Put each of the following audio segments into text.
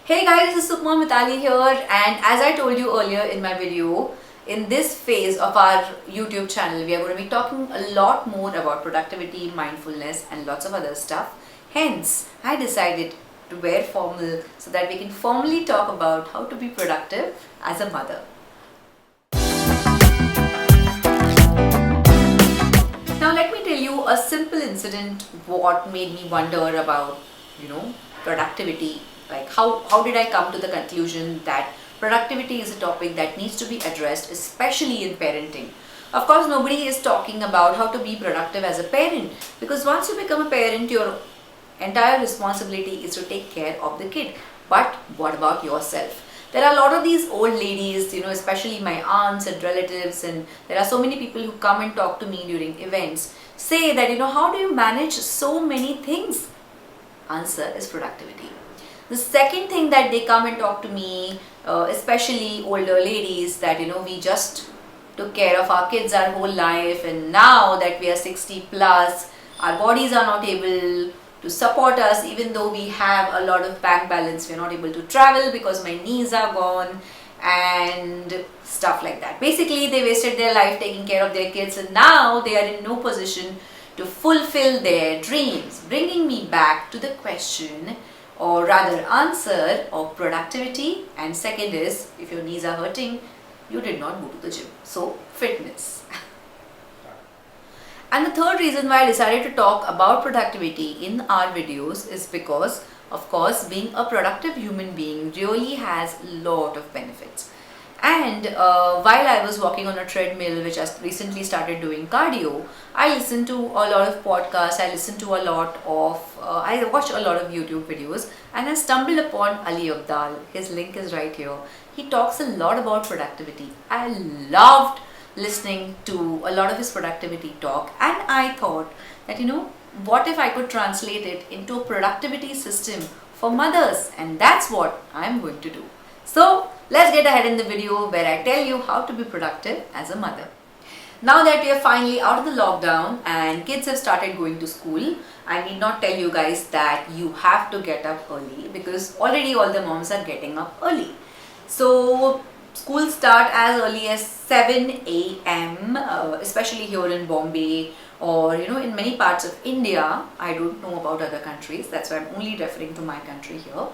Hey guys, this is SuperMOM Mitali here, and as I told you earlier in my video, in this phase of our YouTube channel, we are going to be talking a lot more about productivity, mindfulness and lots of other stuff. Hence, I decided to wear formal so that we can formally talk about how to be productive as a mother. Now let me tell you a simple incident what made me wonder about, productivity. Like how did I come to the conclusion that productivity is a topic that needs to be addressed, especially in parenting. Of course, nobody is talking about how to be productive as a parent, because once you become a parent, your entire responsibility is to take care of the kid. But what about yourself? There are a lot of these old ladies, especially my aunts and relatives, and there are so many people who come and talk to me during events, say that, how do you manage so many things? Answer is productivity. The second thing that they come and talk to me, especially older ladies, that we just took care of our kids our whole life, and now that we are 60 plus, our bodies are not able to support us. Even though we have a lot of bank balance, we are not able to travel because my knees are gone and stuff like that. Basically, they wasted their life taking care of their kids, and now they are in no position to fulfill their dreams, bringing me back to the question, or rather answer, of productivity. And second is, if your knees are hurting, you did not go to the gym. So fitness. And the third reason why I decided to talk about productivity in our videos is because, of course, being a productive human being really has a lot of benefits. And while I was walking on a treadmill, which I recently started doing cardio, I listened to a lot of podcasts, I watched a lot of YouTube videos, and I stumbled upon Ali Abdal. His link is right here. He talks a lot about productivity. I loved listening to a lot of his productivity talk, and I thought that, what if I could translate it into a productivity system for mothers? And that's what I'm going to do. So let's get ahead in the video where I tell you how to be productive as a mother. Now that we are finally out of the lockdown and kids have started going to school, I need not tell you guys that you have to get up early, because already all the moms are getting up early. So schools start as early as 7 a.m. Especially here in Bombay, or in many parts of India. I don't know about other countries, that's why I'm only referring to my country here.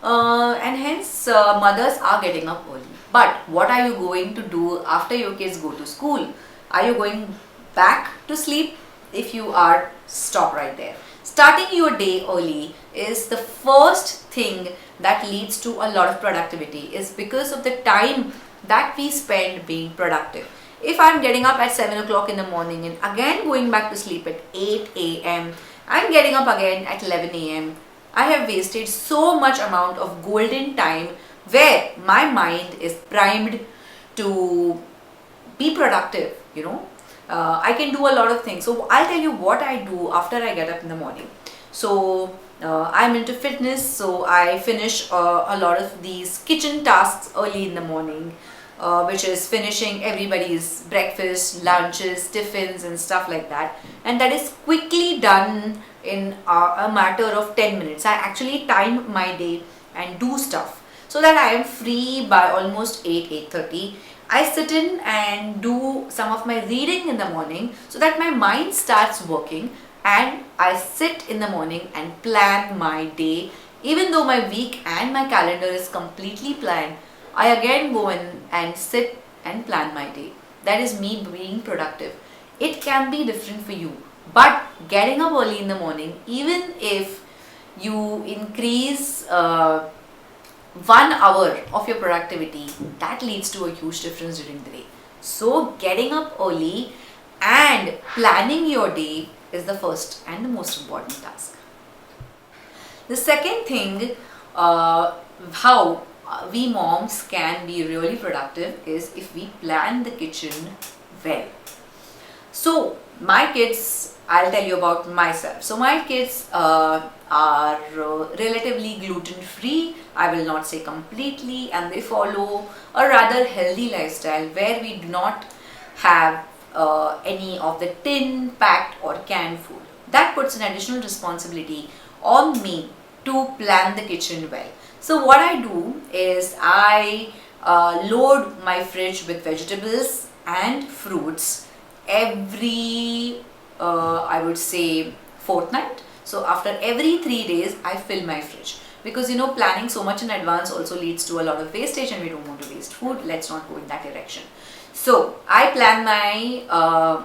And hence mothers are getting up early. But what are you going to do after your kids go to school? Are you going back to sleep? If you are, stop right there. Starting your day early is the first thing that leads to a lot of productivity, is because of the time that we spend being productive. If I'm getting up at 7 o'clock in the morning and again going back to sleep at 8 a.m. I'm getting up again at 11 a.m. I have wasted so much amount of golden time where my mind is primed to be productive, I can do a lot of things. So I'll tell you what I do after I get up in the morning. So I'm into fitness, so I finish a lot of these kitchen tasks early in the morning, which is finishing everybody's breakfast, lunches, tiffins and stuff like that. And that is quickly done in a matter of 10 minutes. I actually time my day and do stuff so that I am free by almost 8:30. I sit in and do some of my reading in the morning so that my mind starts working, and I sit in the morning and plan my day. Even though my week and my calendar is completely planned, I again go in and sit and plan my day. That is me being productive. It can be different for you, but getting up early in the morning, even if you increase 1 hour of your productivity, that leads to a huge difference during the day. So getting up early and planning your day is the first and the most important task. The second thing, how we moms can be really productive, is if we plan the kitchen well. So my kids, I'll tell you about myself. So my kids are relatively gluten free, I will not say completely, and they follow a rather healthy lifestyle where we do not have any of the tin, packed or canned food. That puts an additional responsibility on me to plan the kitchen well. So what I do is I load my fridge with vegetables and fruits every I would say fortnight. So after every 3 days I fill my fridge, because planning so much in advance also leads to a lot of wastage and we don't want to waste food. Let's not go in that direction. So I plan my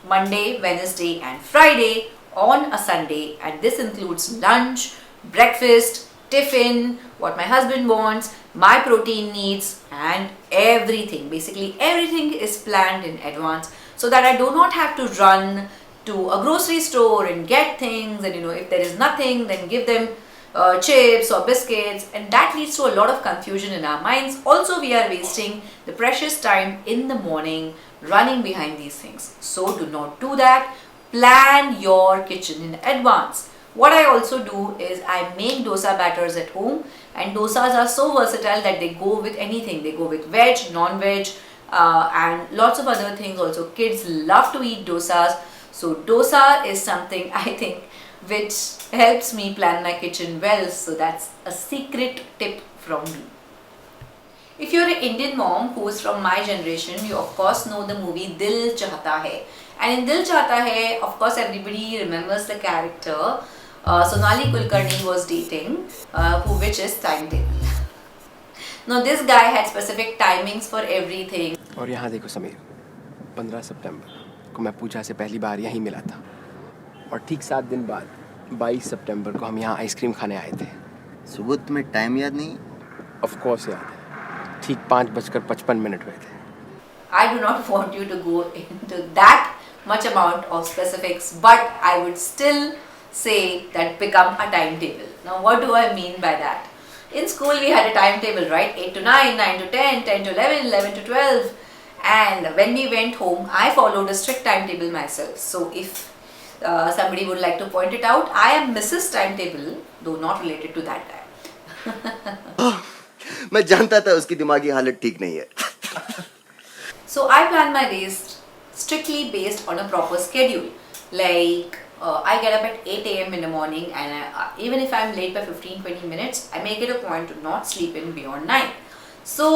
Monday, Wednesday and Friday on a Sunday, and this includes lunch, breakfast, tiffin, what my husband wants, my protein needs and everything. Basically everything is planned in advance so that I do not have to run to a grocery store and get things, and if there is nothing, then give them chips or biscuits, and that leads to a lot of confusion in our minds. Also, we are wasting the precious time in the morning running behind these things. So do not do that. Plan your kitchen in advance. What I also do is I make dosa batters at home, and dosas are so versatile that they go with anything. They go with veg, non-veg and lots of other things also. Kids love to eat dosas. So dosa is something I think which helps me plan my kitchen well. So that's a secret tip from me. If you're an Indian mom who is from my generation, you of course know the movie Dil Chahta Hai. And in Dil Chahta Hai, of course everybody remembers the character Sonali Kulkarni was dating, which is Timetable. Now this guy had specific timings for everything. और यहाँ देखो समीर, 15 सितंबर को मैं पूजा से पहली बार यहीं मिला था, और ठीक 7 दिन बाद 22 सितंबर को हम यहाँ आइसक्रीम खाने आए थे। सुबह तुम्हें टाइम याद नहीं? ऑफ कोर्स याद है, ठीक 5:55 हुए थे। I do not want you to go into that much amount of specifics, but I would still say that become a timetable. Now what do I mean by that? In school we had a timetable, right? 8 to 9, 9 to 10, 10 to 11, 11 to 12. And when we went home, I followed a strict timetable myself. So if somebody would like to point it out, I am Mrs. Timetable, though not related to that time. मैं जानता था उसकी दिमागी हालत ठीक नहीं है. So I plan my days strictly based on a proper schedule. Like I get up at 8 a.m. in the morning, and even if I'm late by 15-20 minutes, I make it a point to not sleep in beyond 9. So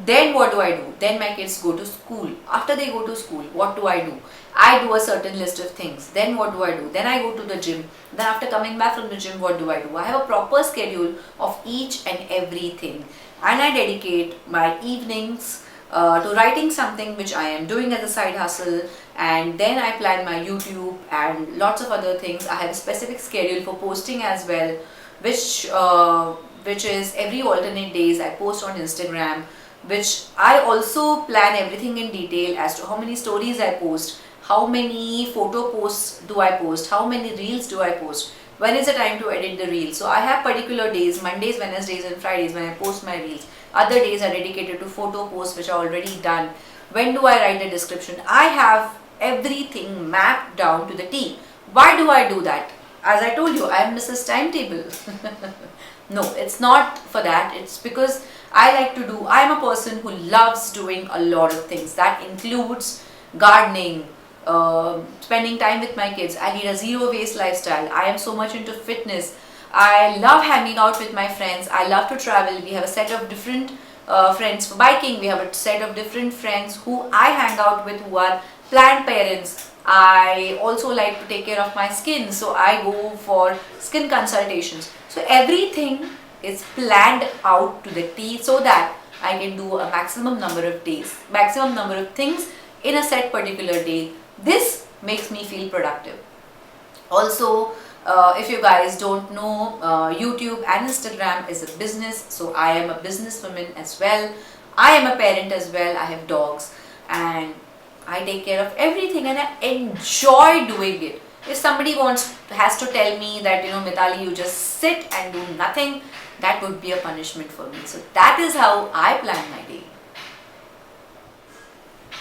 then what do I do? Then my kids go to school. After they go to school, what do? I do a certain list of things. Then what do? Then I go to the gym. Then after coming back from the gym, what do? I have a proper schedule of each and everything. And I dedicate my evenings to writing something which I am doing as a side hustle, and then I plan my YouTube and lots of other things. I have a specific schedule for posting as well, which is every alternate days I post on Instagram, which I also plan everything in detail as to how many stories I post, how many photo posts do I post, how many reels do I post, when is the time to edit the reels. So I have particular days, Mondays, Wednesdays and Fridays, when I post my reels. Other days are dedicated to photo posts which are already done. When do I write the description? I have everything mapped down to the T. Why do I do that? As I told you, I am Mrs. Timetable. No, it's not for that. It's because I like to do, I am a person who loves doing a lot of things. That includes gardening, spending time with my kids. I lead a zero waste lifestyle. I am so much into fitness. I love hanging out with my friends. I love to travel. We have a set of different friends for biking. We have a set of different friends who I hang out with who are plant parents. I also like to take care of my skin, so I go for skin consultations. So everything is planned out to the T so that I can do a maximum number of days, maximum number of things in a set particular day. This makes me feel productive. Also, if you guys don't know, YouTube and Instagram is a business, so I am a businesswoman as well. I am a parent as well. I have dogs and I take care of everything, and I enjoy doing it. If somebody has to tell me that, Mitali, you just sit and do nothing, that would be a punishment for me. So that is how I plan my day.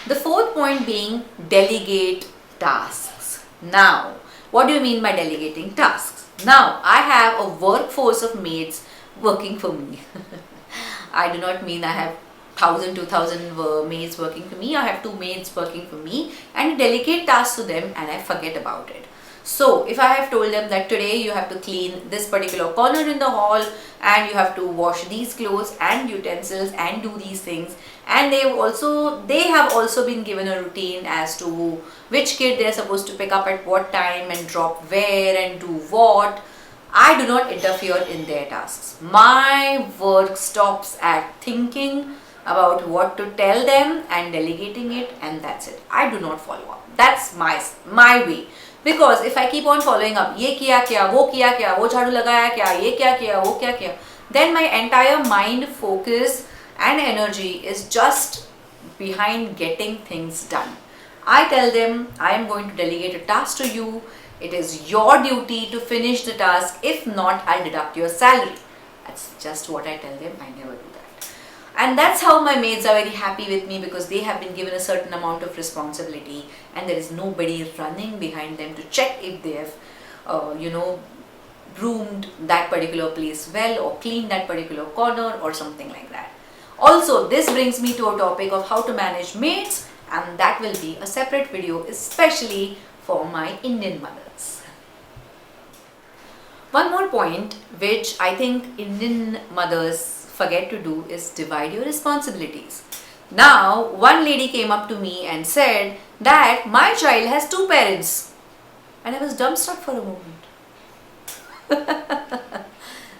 The fourth point being delegate tasks. Now, what do you mean by delegating tasks? Now, I have a workforce of maids working for me. I do not mean I have 1,000, 2,000 maids working for me. I have 2 maids working for me, and I delegate tasks to them and I forget about it. So if I have told them that today you have to clean this particular corner in the hall and you have to wash these clothes and utensils and do these things, and they have also been given a routine as to which kid they're supposed to pick up at what time and drop where and do what, I do not interfere in their tasks. My work stops at thinking about what to tell them and delegating it, and that's it. I do not follow up. That's my way. Because if I keep on following up, ये किया क्या, वो झाड़ू लगाया क्या, ये क्या किया, वो क्या किया, then my entire mind focus and energy is just behind getting things done. I tell them I am going to delegate a task to you. It is your duty to finish the task. If not, I'll deduct your salary. That's just what I tell them. I never do that. And that's how my maids are very happy with me, because they have been given a certain amount of responsibility and there is nobody running behind them to check if they have, broomed that particular place well or cleaned that particular corner or something like that. Also, this brings me to a topic of how to manage maids, and that will be a separate video, especially for my Indian mothers. One more point which I think Indian mothers forget to do is divide your responsibilities. Now, one lady came up to me and said that my child has two parents, and I was dumbstruck for a moment.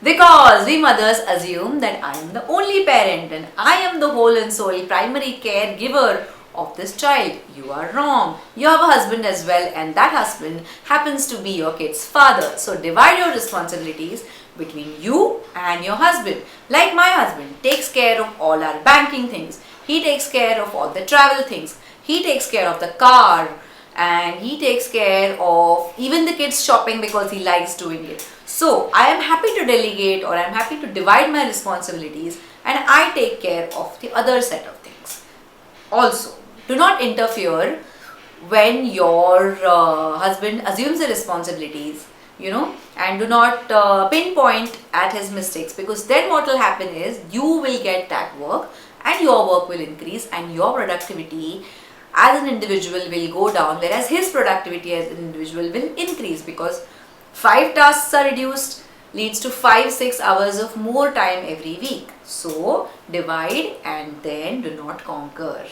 Because we mothers assume that I am the only parent and I am the whole and sole primary caregiver of this child. You are wrong. You have a husband as well, and that husband happens to be your kid's father. So divide your responsibilities between you and your husband. Like my husband takes care of all our banking things. He takes care of all the travel things. He takes care of the car, and he takes care of even the kids' shopping because he likes doing it. So I am happy to delegate, or I am happy to divide my responsibilities, and I take care of the other set of things. Also, do not interfere when your husband assumes the responsibilities, and do not pinpoint at his mistakes, because then what will happen is you will get that work and your work will increase and your productivity as an individual will go down, whereas his productivity as an individual will increase, because 5 tasks are reduced leads to 5-6 hours of more time every week. So divide and then do not conquer.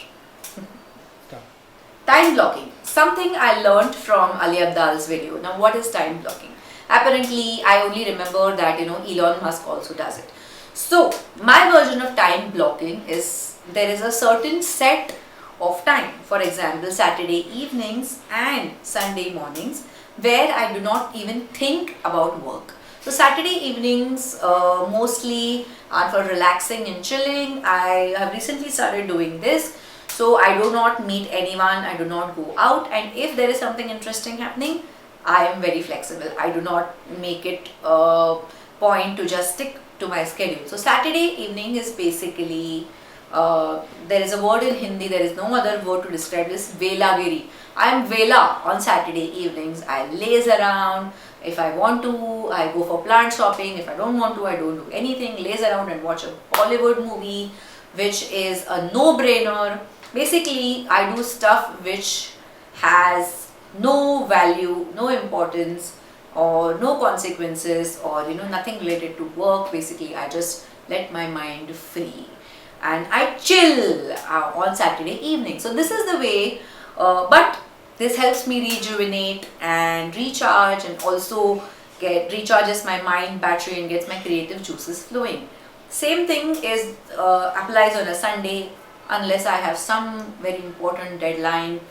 Time blocking, something I learned from Ali Abdal's video. Now, what is time blocking? Apparently, I only remember that Elon Musk also does it. So my version of time blocking is, there is a certain set of time, for example Saturday evenings and Sunday mornings, where I do not even think about work. So Saturday evenings mostly are for relaxing and chilling. I have recently started doing this. So I do not meet anyone, I do not go out, and if there is something interesting happening, I am very flexible. I do not make it a point to just stick to my schedule. So Saturday evening is basically, there is a word in Hindi, there is no other word to describe this, velagiri. I am vela on Saturday evenings. I laze around. If I want to, I go for plant shopping. If I don't want to, I don't do anything. Laze around and watch a Bollywood movie, which is a no-brainer. Basically, I do stuff which has no value, no importance, or no consequences, or nothing related to work. Basically, I just let my mind free and I chill on Saturday evening. So this is the way, but this helps me rejuvenate and recharge, and also recharges my mind battery and gets my creative juices flowing. Same thing is applies on a Sunday, unless I have some very important deadline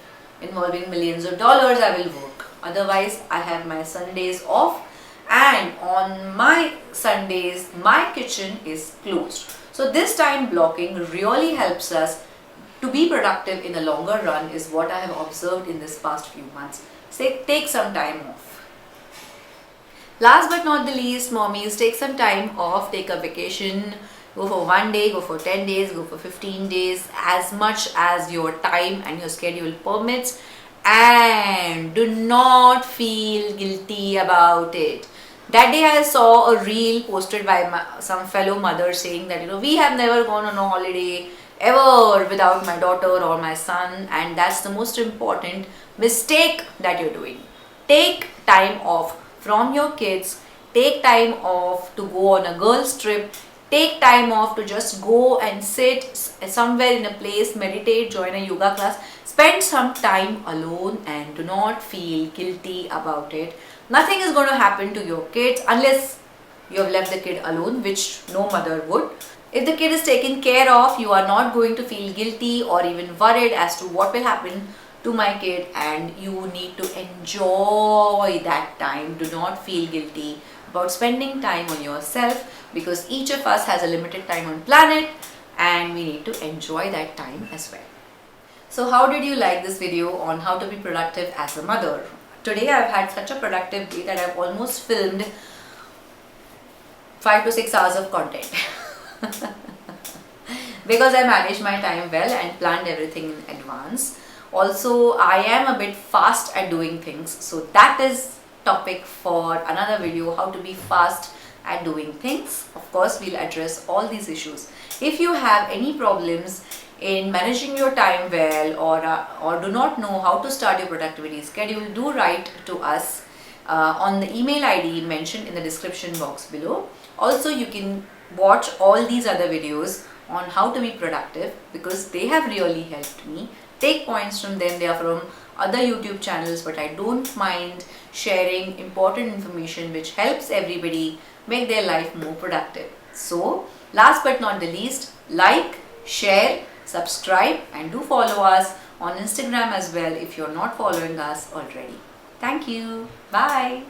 involving millions of dollars, I will work. Otherwise, I have my Sundays off, and on my Sundays, my kitchen is closed. So this time blocking really helps us to be productive in the longer run, is what I have observed in this past few months. Say, take some time off. Last but not the least, mommies, take some time off, take a vacation. Go for 1 day, go for 10 days, go for 15 days, as much as your time and your schedule permits, and do not feel guilty about it. That day I saw a reel posted by some fellow mother saying that we have never gone on a holiday ever without my daughter or my son, and that's the most important mistake that you're doing. Take time off from your kids, take time off to go on a girls trip, take time off to just go and sit somewhere in a place, meditate, join a yoga class, spend some time alone and do not feel guilty about it. Nothing is going to happen to your kids unless you have left the kid alone, which no mother would. If the kid is taken care of, you are not going to feel guilty or even worried as to what will happen to my kid, and you need to enjoy that time. Do not feel guilty about spending time on yourself, because each of us has a limited time on planet and we need to enjoy that time as well. So how did you like this video on how to be productive as a mother? Today I've had such a productive day that I've almost filmed 5 to 6 hours of content because I managed my time well and planned everything in advance. Also, I am a bit fast at doing things, so that is topic for another video, how to be fast at doing things. Of course, we'll address all these issues. If you have any problems in managing your time well, or do not know how to start your productivity schedule, do write to us on the email ID mentioned in the description box below. Also, you can watch all these other videos on how to be productive because they have really helped me. Take points from them. They are from other YouTube channels, but I don't mind sharing important information which helps everybody make their life more productive. So, last but not the least, like, share, subscribe, and do follow us on Instagram as well if you're not following us already. Thank you. Bye.